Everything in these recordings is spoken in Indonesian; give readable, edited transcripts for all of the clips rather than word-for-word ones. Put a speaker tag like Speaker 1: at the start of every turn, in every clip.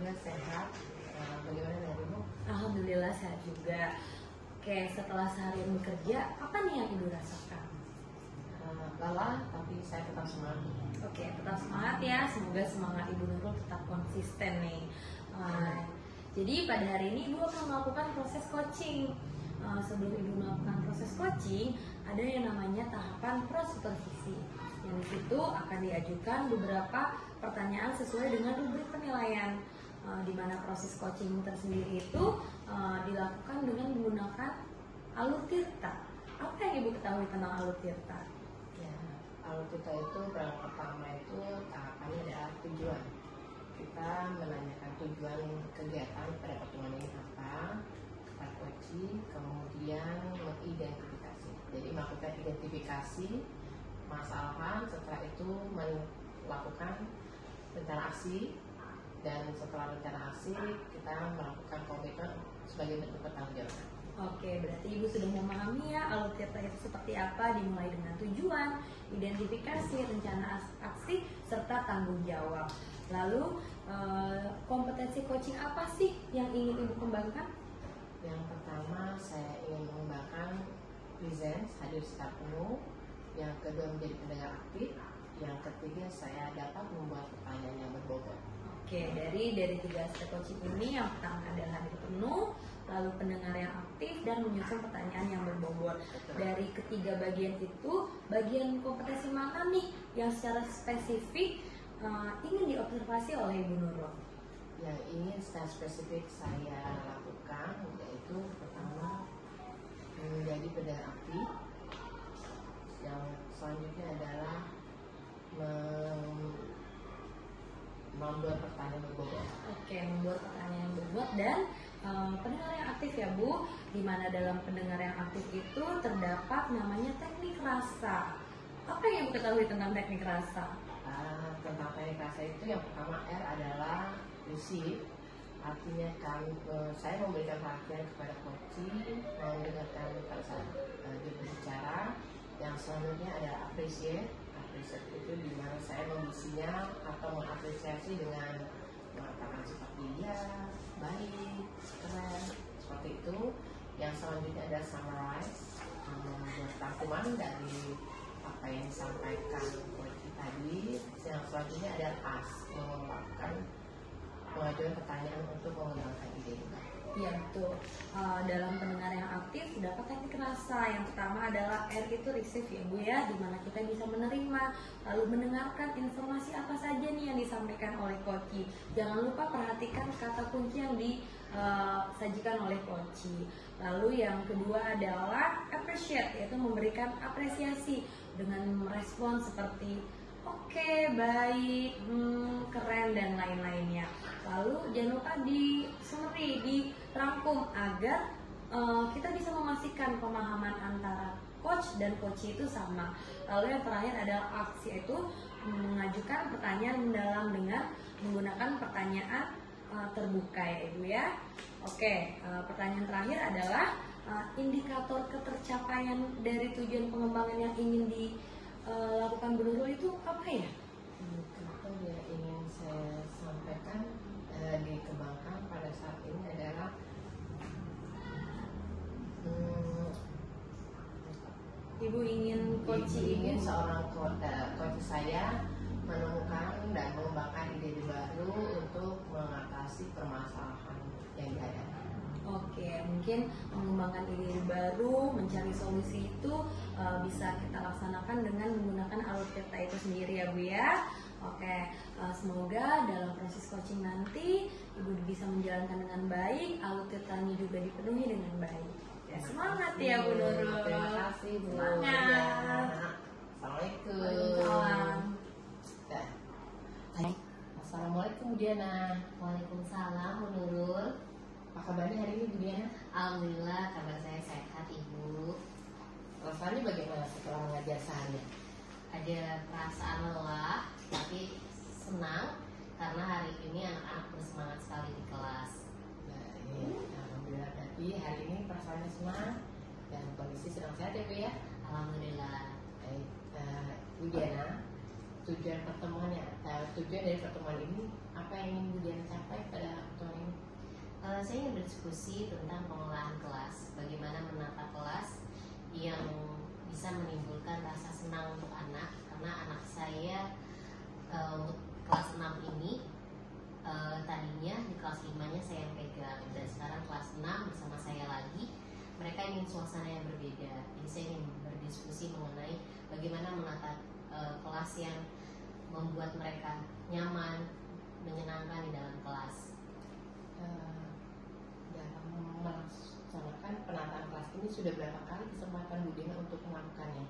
Speaker 1: Alhamdulillah sehat. Bagaimana dengan Ibu?
Speaker 2: Alhamdulillah sehat juga. Oke, setelah seharian bekerja, apa nih yang Ibu rasakan?
Speaker 1: Lelah, tapi saya tetap semangat.
Speaker 2: Oke, tetap semangat ya. Semoga semangat Ibu Nurul tetap konsisten nih. Jadi pada hari ini Ibu akan melakukan proses coaching. Sebelum Ibu melakukan proses coaching, ada yang namanya tahapan prasupervisi. Yang di situ akan diajukan beberapa pertanyaan sesuai dengan rubrik penilaian. Di mana proses coaching tersendiri itu dilakukan dengan menggunakan alur tirta. Apa yang Ibu ketahui tentang alur tirta?
Speaker 1: Ya, alur tirta itu yang pertama itu tahapannya adalah tujuan. Kita menanyakan tujuan kegiatan pada pertemuan ini apa, kita coaching, kemudian mengidentifikasi. Jadi melakukan identifikasi masalahan, setelah itu melakukan rencana aksi. Dan setelah rencana aksi, kita melakukan komitmen sebagai bentuk pertanggungjawaban.
Speaker 2: Oke, berarti Ibu sudah memahami ya alur tirta itu seperti apa, dimulai dengan tujuan, identifikasi, rencana aksi, serta tanggung jawab. Lalu kompetensi coaching apa sih yang ingin Ibu kembangkan?
Speaker 1: Yang pertama, saya ingin mengembangkan presence, hadir secara penuh. Yang kedua, menjadi pendengar aktif. Yang ketiga, saya dapat membuat pertanyaan yang berbobot.
Speaker 2: Oke, dari 3 aspek coaching ini yang pertama adalah hadir penuh, lalu pendengar yang aktif, dan menyusun pertanyaan yang berbobot. Dari ketiga bagian itu, bagian kompetensi mana nih yang secara spesifik ingin diobservasi oleh Ibu Nurul?
Speaker 1: Yang ingin secara spesifik saya lakukan yaitu pertama menjadi pendengar aktif. Yang selanjutnya adalah membuat pertanyaan berbobot.
Speaker 2: Oke, membuat pertanyaan yang berbobot dan pendengar yang aktif ya Bu, di mana dalam pendengar yang aktif itu terdapat namanya teknik rasa. Apa yang Ibu ketahui tentang teknik rasa?
Speaker 1: Tentang teknik rasa itu yang pertama R adalah receive, artinya saya memberikan perhatian kepada coaching, mendengarkan pada saat dia berbicara. Yang selanjutnya adalah appreciate itu dimana saya memisinya atau mengapresiasi dengan mengatakan seperti ya, baik, keren, seperti itu. Yang selanjutnya adalah summarize, membuat rangkuman dari apa yang disampaikan coaching tadi. Yang selanjutnya adalah ask, mengajukan pertanyaan untuk mengembangkan ide.
Speaker 2: Iya betul. Dalam pendengar yang aktif terdapat teknik rasa. Yang pertama adalah R itu receive ya Bu ya, dimana kita bisa menerima lalu mendengarkan informasi apa saja nih yang disampaikan oleh coach. Jangan lupa perhatikan kata kunci yang disajikan oleh coach. Lalu yang kedua adalah appreciate, yaitu memberikan apresiasi dengan merespon seperti oke, baik, keren, dan lain-lainnya. Lalu jangan lupa di summary, dirangkum agar kita bisa memastikan pemahaman antara coach dan coach itu sama. Lalu yang terakhir adalah aksi, yaitu mengajukan pertanyaan mendalam dengan menggunakan pertanyaan terbuka ya Ibu ya. Oke, pertanyaan terakhir adalah indikator ketercapaian dari tujuan pengembangan yang ingin dilakukan Bu Nurul itu apa ya?
Speaker 1: Indikator yang ingin saya sampaikan dikembangkan pada saat ini adalah
Speaker 2: Ibu ingin
Speaker 1: ingin seorang coach saya menemukan dan mengembangkan ide baru untuk mengatasi permasalahan yang dihadapi.
Speaker 2: Oke, mungkin mengembangkan ide baru, mencari solusi itu bisa kita laksanakan dengan menggunakan alur tirta itu sendiri ya Bu ya. Oke, semoga dalam proses coaching nanti Ibu bisa menjalankan dengan baik, alur tirtanya juga dipenuhi dengan baik. Ya, semangat ya Bu Nurul.
Speaker 1: Terima kasih Bu.
Speaker 2: Semangat.
Speaker 1: Assalamualaikum.
Speaker 2: Waalaikumsalam.
Speaker 1: Ya. Assalamualaikum Bu Diana.
Speaker 3: Waalaikumsalam Bu Nurul.
Speaker 1: Apa kabarnya hari ini Bu Diana?
Speaker 3: Alhamdulillah kabar saya sehat Ibu.
Speaker 1: Rasanya bagaimana setelah mengajar seharian?
Speaker 3: Ada perasaan lelah tapi senang karena hari ini anak-anak bersemangat sekali di kelas.
Speaker 1: Nah, ini alhamdulillah berarti hari ini perasaannya senang dan kondisi sedang sehat ya Bu ya?
Speaker 3: Alhamdulillah.
Speaker 1: Baik, Bu Diana, tujuan pertemuannya. Tujuan dari pertemuan ini apa yang ingin Bu Diana capai pada pertemuan ini?
Speaker 3: Saya ingin berdiskusi tentang pengelolaan kelas, bagaimana menata kelas yang bisa menimbulkan rasa senang untuk anak, karena anak saya untuk kelas 6 ini tadinya di kelas 5-nya saya yang pegang, dan sekarang kelas 6 bersama saya lagi. Mereka ingin suasana yang berbeda, jadi saya ingin berdiskusi mengenai bagaimana menata kelas yang membuat mereka nyaman, menyenangkan di dalam kelas.
Speaker 1: Dalam melaksanakan penataan kelas ini sudah berapa kali kesempatan Bu Diana untuk melakukannya?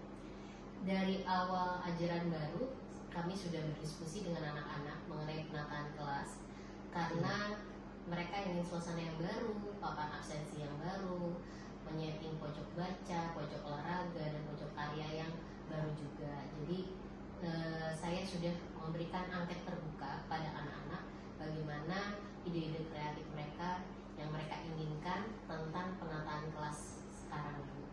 Speaker 3: Dari awal ajaran baru kami sudah berdiskusi dengan anak-anak mengenai penataan kelas, karena mereka ingin suasana yang baru, papan absensi yang baru, menyeting pojok baca, pojok olahraga, dan pojok karya yang baru juga. Jadi saya sudah memberikan angket terbuka pada anak-anak bagaimana ide-ide kreatif mereka yang mereka inginkan tentang penataan kelas sekarang ini.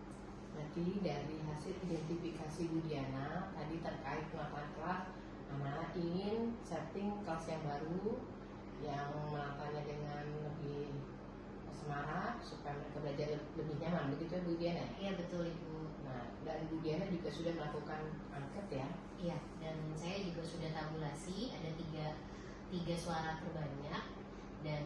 Speaker 1: Berarti dari hasil identifikasi Bu Diana tadi terkait penataan kelas, anak ingin setting kelas yang baru yang menatanya dengan lebih semarak supaya mereka belajar lebih nyaman, begitu ya Bu Diana?
Speaker 3: Iya betul Ibu.
Speaker 1: Nah, dan Bu Diana juga sudah melakukan angket ya?
Speaker 3: Iya, dan saya juga sudah tabulasi, ada tiga suara terbanyak dan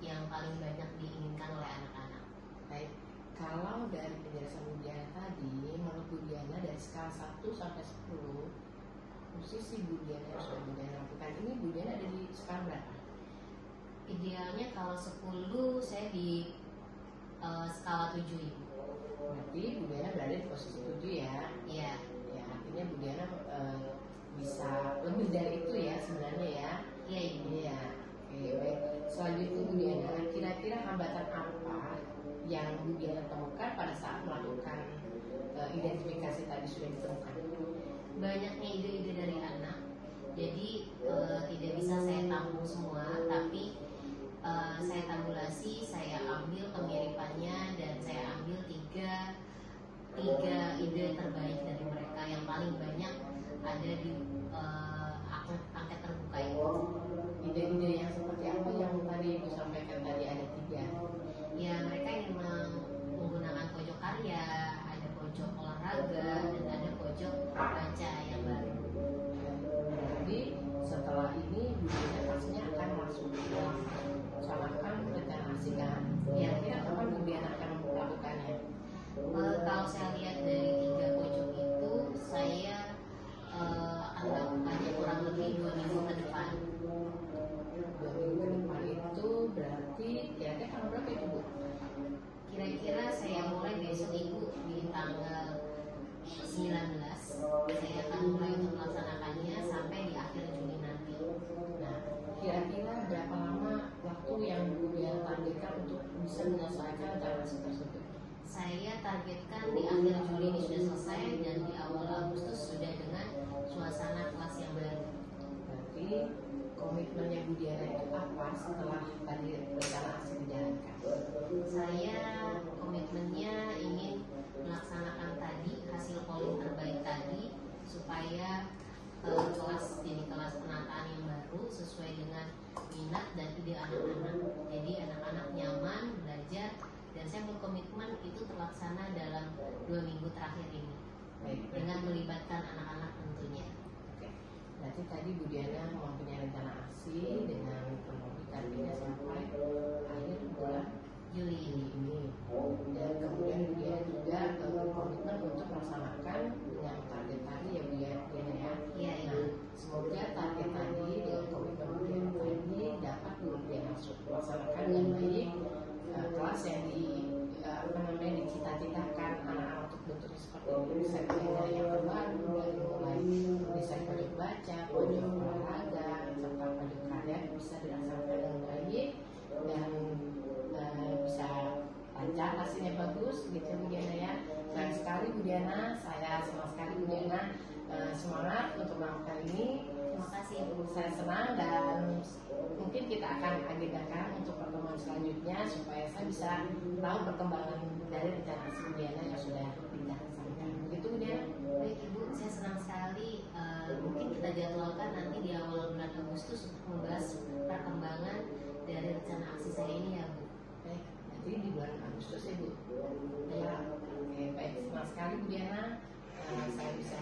Speaker 3: yang paling banyak diinginkan oleh anak-anak.
Speaker 1: Baik, kalau dari penjelasan Bu Diana tadi, menurut Bu Diana dari skala 1 sampai 10, posisi Bu Diana yang sudah Bu Diana lakukan ini, Bu Diana ada di skala berapa?
Speaker 3: Idealnya kalau 10 saya di skala 7 Ibu.
Speaker 1: Berarti Bu Diana berada di posisi 7 ya?
Speaker 3: Iya.
Speaker 1: Ya, artinya Bu Diana bisa lebih dari itu ya sebenarnya ya?
Speaker 3: Iya Ibu.
Speaker 1: Iya. Oke, baik. Selanjutnya Bu Diana, kira-kira hambatan apa yang Bu Diana temukan pada saat melakukan identifikasi tadi sudah ditemukan?
Speaker 3: Banyaknya ide-ide dari anak, jadi tidak bisa saya tampung semua, tapi saya tabulasi, saya ambil kemiripannya, dan saya ambil tiga ide terbaik dari mereka yang paling banyak ada di angket terbuka itu.
Speaker 1: Ide-ide yang seperti apa yang tadi Ibu sampaikan tadi ada 3?
Speaker 3: Ya, mereka ingin menggunakan pojok karya, ada pojok olahraga, dan ada pojok baca yang baru.
Speaker 1: Jadi setelah ini Bu Diana pastinya akan masuk melaksanakan rencana aksi kan? Kira-kira kapan Bu Diana akan melakukannya?
Speaker 3: Kalau saya lihat dari 3 pojok itu, saya akan melakukannya kurang lebih 2 minggu ke depan.
Speaker 1: 2 minggu ke depan itu berarti kira-kira tanggal berapa itu Bu?
Speaker 3: Kira-kira saya mulai besok Ibu di tanggal 19. Saya akan mulai untuk melaksanakannya sampai di akhir Juni nanti.
Speaker 1: Nah, kira-kira berapa lama waktu yang Bu Diana targetkan untuk bisa menyelesaikan rencana aksi tersebut?
Speaker 3: Saya targetkan di akhir Juli ini sudah selesai, dan di awal Agustus sudah dengan suasana kelas yang baru.
Speaker 1: Berarti komitmennya Bu Diana itu apa setelah tadi rencana aksi dijalankan?
Speaker 3: Saya komitmennya ingin melaksanakan tadi hasil polling terbaik tadi supaya kelas jadi kelas penataan yang baru sesuai dengan minat dan ide anak-anak. Jadi anak-anak nyaman belajar, dan saya berkomitmen itu terlaksana dalam 2 minggu terakhir ini.
Speaker 1: Baik,
Speaker 3: Dengan melibatkan anak-anak tentunya.
Speaker 1: Oke. Berarti tadi Bu Diana mempunyai rencana aksi dengan targetnya sampai akhir bulan
Speaker 3: Juli ini.
Speaker 1: ini. Dan kemudian Bu Diana juga berkomitmen untuk melaksanakan yang target tadi ya Bu Diana ya.
Speaker 3: Iya,
Speaker 1: Nah,
Speaker 3: Ibu.
Speaker 1: semoga target tadi dengan komitmen Bu Diana tadi dapat Bu Diana laksanakan dengan baik. Kelas yang dicita-citakan anak-anak untuk bentuknya seperti ini bisa dari yang terbaru, dari mulai desain pojok baca, pojok olahraga, serta pojok karya bisa dilaksanakan dengan baik dan bisa lancar, hasilnya bagus gitu Bu Diana ya. Sayang sekali Bu Diana, saya senang sekali Bu Diana semangat untuk melakukan ini.
Speaker 3: Terima kasih Ibu.
Speaker 1: Saya senang, dan mungkin kita akan agendakan untuk pertemuan selanjutnya supaya saya bisa tahu perkembangan dari rencana aksi Bu Diana yang sudah kita sampaikan. Begitu Bu Diana?
Speaker 3: Baik Ibu, saya senang sekali. Mungkin kita jadwalkan nanti di awal bulan Agustus untuk membahas perkembangan dari rencana aksi saya ini ya Bu.
Speaker 1: Baik, jadi di bulan Agustus ya Bu. Ya, oke, baik. Senang sekali Bu Diana, saya bisa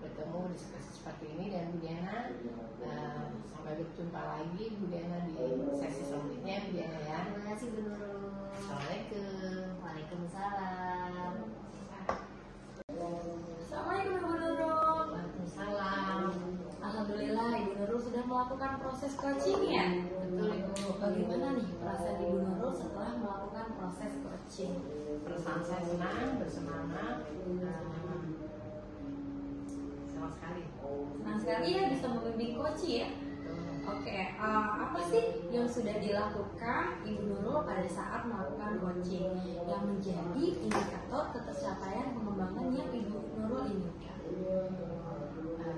Speaker 1: bertemu diskusi seperti ini, dan Bu Diana sampai berjumpa lagi Bu Diana di sesi selanjutnya Bu Diana ya.
Speaker 3: Terima kasih Bu Nurul.
Speaker 1: Assalamualaikum.
Speaker 3: Waalaikumsalam.
Speaker 2: Assalamualaikum Ibu Nurul.
Speaker 1: Waalaikumsalam.
Speaker 2: Alhamdulillah Ibu Nurul sudah melakukan proses coaching ya.
Speaker 1: Betul Ibu.
Speaker 2: Bagaimana nih perasaan Ibu Nurul setelah melakukan proses coaching?
Speaker 1: Perasaan saya senang, bersemangat, senang sekali.
Speaker 2: Senang sekali ya bisa membimbing coaching ya. Oke, apa sih yang sudah dilakukan Ibu Nurul pada saat melakukan coaching yang menjadi indikator ketercapaian pengembangan yang Ibu Nurul inginkan?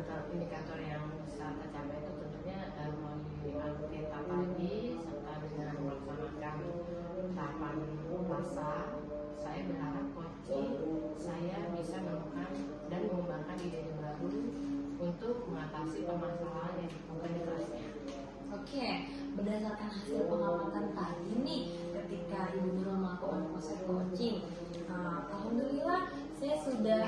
Speaker 1: Kalau indikator yang bisa tercapai itu tentunya melalui aktivitas pagi serta dengan melaksanakan tahapan puasa. Saya berharap coaching saya bisa menemukan dan mengembangkan ide baru untuk mengatasi permasalahan yang ditemukan di kelasnya.
Speaker 2: Oke, berdasarkan hasil pengamatan tadi nih ketika Ibu Nurul melakukan proses coaching, alhamdulillah saya sudah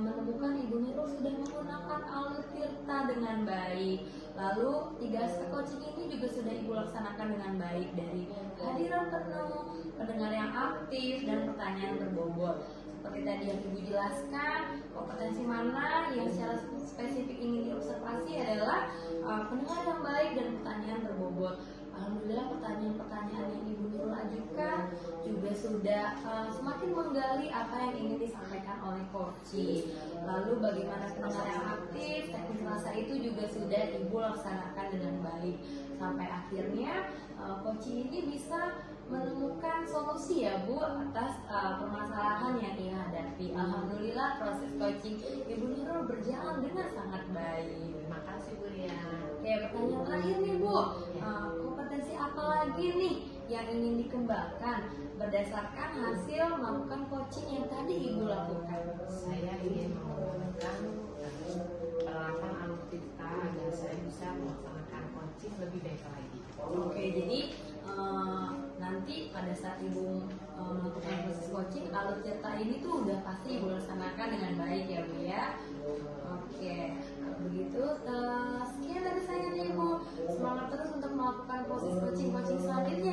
Speaker 2: menemukan Ibu Nurul sudah menggunakan alur tirta dengan baik. Lalu 3 aspek coaching ini juga sudah Ibu laksanakan dengan baik, dari kehadiran penuh, pendengar yang aktif, dan pertanyaan berbobot. Seperti tadi yang Ibu jelaskan, kompetensi mana yang secara spesifik ingin diobservasi adalah pendengar yang baik dan pertanyaan berbobot. Alhamdulillah pertanyaan-pertanyaan yang Ibu Nurul ajukan juga sudah semakin menggali apa yang ingin disampaikan oleh coaching. Lalu bagaimana pendengar yang aktif, teknik rasa itu juga sudah Ibu laksanakan dengan baik. Sampai akhirnya coaching ini bisa menemukan solusi ya Bu atas permasalahan yang ia hadapi. Alhamdulillah proses coaching Ibu Nurul berjalan dengan sangat baik.
Speaker 1: Terima kasih Bu Ria.
Speaker 2: Oke, pertanyaan terakhir nih Bu, kompetensi apa lagi nih yang ingin dikembangkan berdasarkan hasil melakukan coaching yang tadi Ibu lakukan?
Speaker 1: Saya ingin mengembangkan penerapan alutsista agar saya bisa melaksanakan coaching lebih baik lagi.
Speaker 2: Oke, jadi nanti pada saat Ibu melakukan proses coaching, alur cerita ini tuh udah pasti Ibu laksanakan dengan baik ya Bu ya. Oke, kalau begitu sekian dari saya nih Bu. Semangat terus untuk melakukan proses coaching selanjutnya